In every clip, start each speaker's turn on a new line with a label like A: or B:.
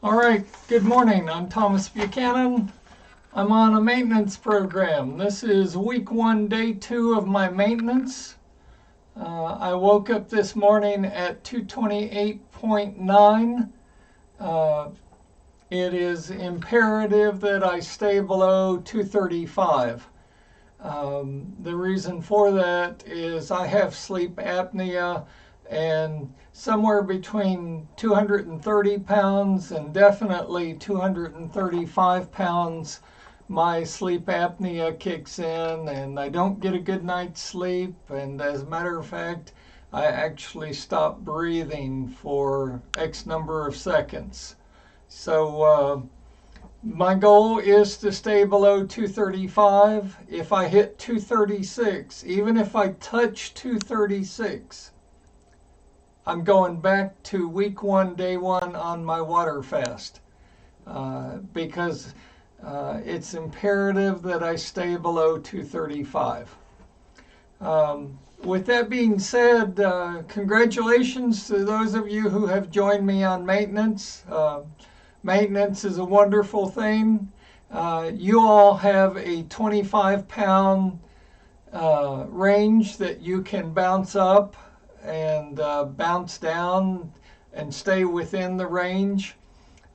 A: All right, good morning. I'm Thomas Buchanan. I'm on a maintenance program. This is week 1, day 2 of my maintenance. I woke up this morning at 228.9. It is imperative that I stay below 235. The reason for that is I have sleep apnea, and somewhere between 230 pounds and definitely 235 pounds, my sleep apnea kicks in and I don't get a good night's sleep. And as a matter of fact, I actually stop breathing for X number of seconds. So my goal is to stay below 235. If I hit 236, even if I touch 236, I'm going back to week 1, day 1 on my water fast because it's imperative that I stay below 235. With that being said, congratulations to those of you who have joined me on maintenance. Maintenance is a wonderful thing. You all have a 25-pound range that you can bounce up and bounce down and stay within the range.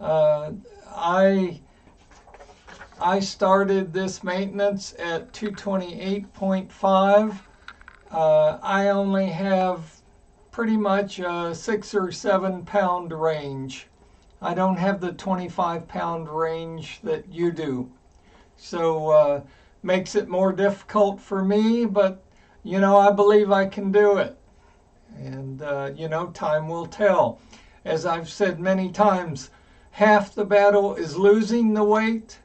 A: I started this maintenance at 228.5. I only have pretty much a 6 or 7 pound range. I don't have the 25-pound range that you do. So makes it more difficult for me, but I believe I can do it. And time will tell. As I've said many times, half the battle is losing the weight.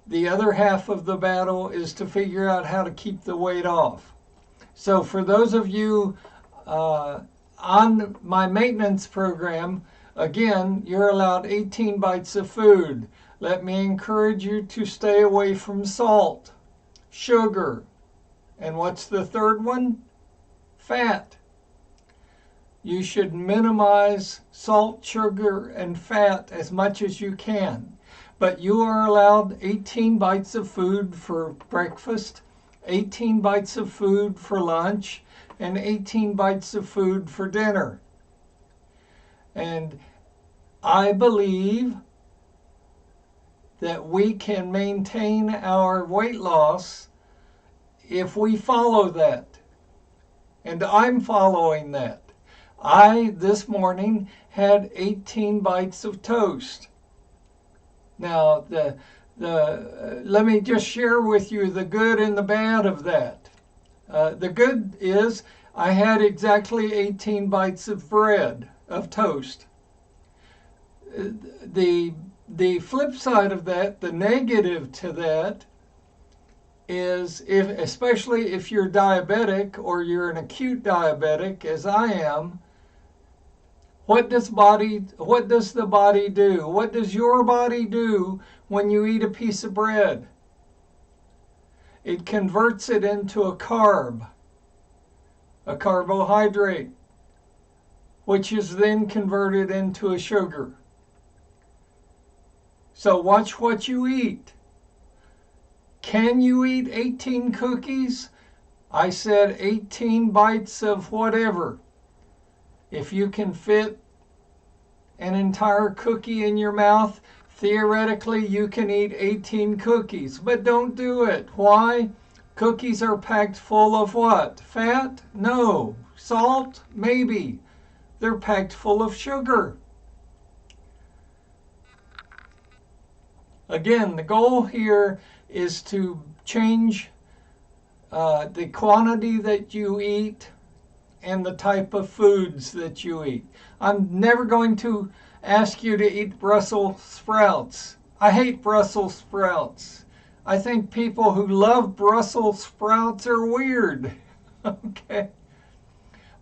A: The other half of the battle is to figure out how to keep the weight off. So for those of you on my maintenance program, again, you're allowed 18 bites of food. Let me encourage you to stay away from salt, sugar, and what's the third one? Fat. You should minimize salt, sugar, and fat as much as you can. But you are allowed 18 bites of food for breakfast, 18 bites of food for lunch, and 18 bites of food for dinner. And I believe that we can maintain our weight loss if we follow that. And I'm following that. I, this morning, had 18 bites of toast. Now, let me just share with you the good and the bad of that. The good is I had exactly 18 bites of bread, of toast. The flip side of that, the negative to that, is especially if you're diabetic or you're an acute diabetic, as I am, what does the body do? What does your body do when you eat a piece of bread? It converts it into a carbohydrate, which is then converted into a sugar. So watch what you eat. Can you eat 18 cookies? I said 18 bites of whatever. If you can fit an entire cookie in your mouth, theoretically you can eat 18 cookies, but don't do it. Why? Cookies are packed full of what? Fat? No. Salt? Maybe. They're packed full of sugar. Again, the goal here is to change the quantity that you eat and the type of foods that you eat. I'm never going to ask you to eat Brussels sprouts. I hate Brussels sprouts. I think people who love Brussels sprouts are weird. Okay?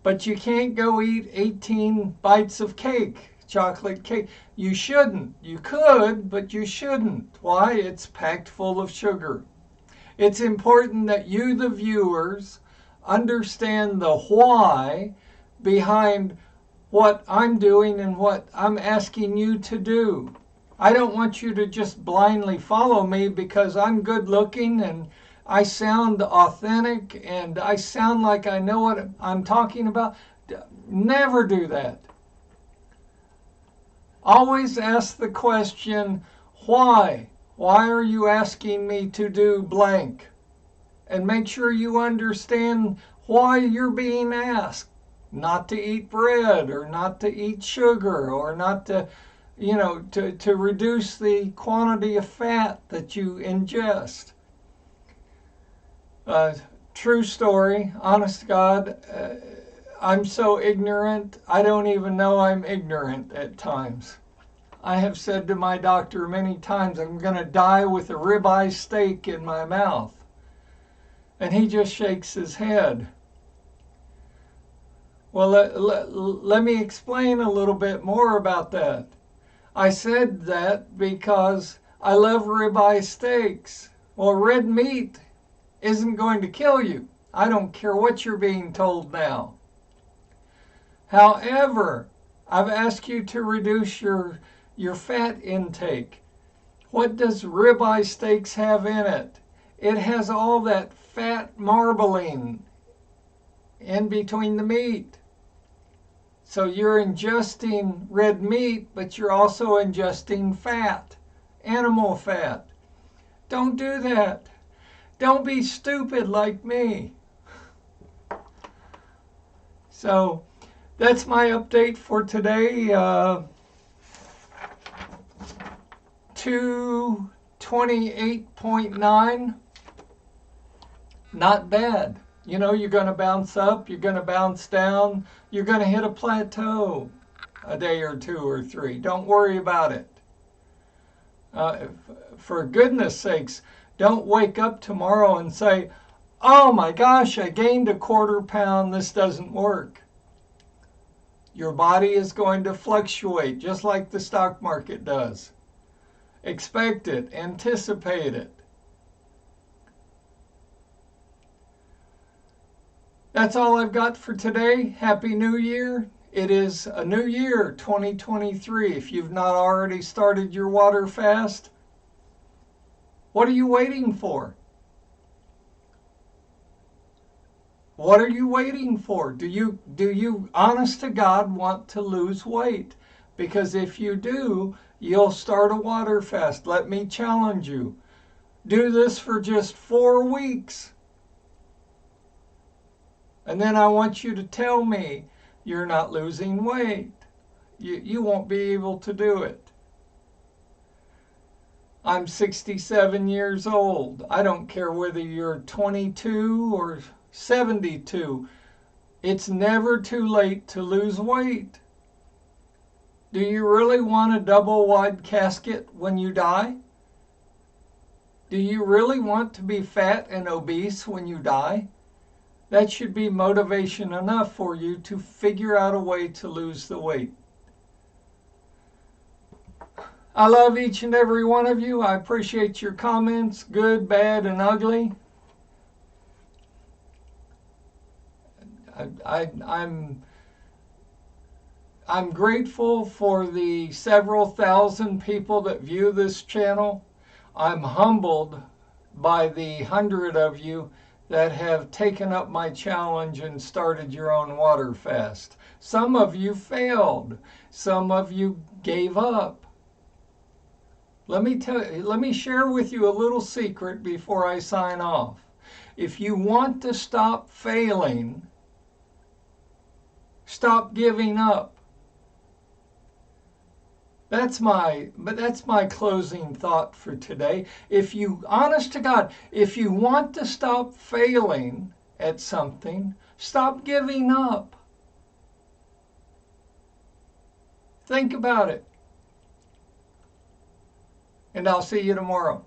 A: But you can't go eat 18 bites of cake, chocolate cake. You shouldn't. You could, but you shouldn't. Why? It's packed full of sugar. It's important that you, the viewers, understand the why behind what I'm doing and what I'm asking you to do. I don't want you to just blindly follow me because I'm good looking and I sound authentic and I sound like I know what I'm talking about. Never do that. Always ask the question, why? Why are you asking me to do blank? And make sure you understand why you're being asked. Not to eat bread or not to eat sugar or not to, to reduce the quantity of fat that you ingest. True story, honest to God, I'm so ignorant, I don't even know I'm ignorant at times. I have said to my doctor many times, I'm going to die with a ribeye steak in my mouth. And he just shakes his head. Well, let me explain a little bit more about that. I said that because I love ribeye steaks. Well, red meat isn't going to kill you. I don't care what you're being told now. However, I've asked you to reduce your fat intake. What does ribeye steaks have in it? It has all that fat marbling in between the meat. So you're ingesting red meat, but you're also ingesting fat, animal fat. Don't do that. Don't be stupid like me. So that's my update for today. 228.9. Not bad. You know, you're going to bounce up, you're going to bounce down, you're going to hit a plateau a day or two or three. Don't worry about it. For goodness sakes, don't wake up tomorrow and say, oh my gosh, I gained a quarter pound, this doesn't work. Your body is going to fluctuate just like the stock market does. Expect it, anticipate it. That's all I've got for today. Happy New Year. It is a new year, 2023. If you've not already started your water fast, what are you waiting for? What are you waiting for? Do you honest to God want to lose weight? Because if you do, you'll start a water fast. Let me challenge you. Do this for just 4 weeks. And then I want you to tell me you're not losing weight. You won't be able to do it. I'm 67 years old. I don't care whether you're 22 or 72. It's never too late to lose weight. Do you really want a double wide casket when you die? Do you really want to be fat and obese when you die? That should be motivation enough for you to figure out a way to lose the weight. I love each and every one of you. I appreciate your comments, good, bad, and ugly. I'm grateful for the several thousand people that view this channel. I'm humbled by the 100 of you that have taken up my challenge and started your own water fast. Some of you failed. Some of you gave up. Let me share with you a little secret before I sign off. If you want to stop failing, stop giving up. That's my closing thought for today. If you, honest to God, if you want to stop failing at something, stop giving up. Think about it. And I'll see you tomorrow.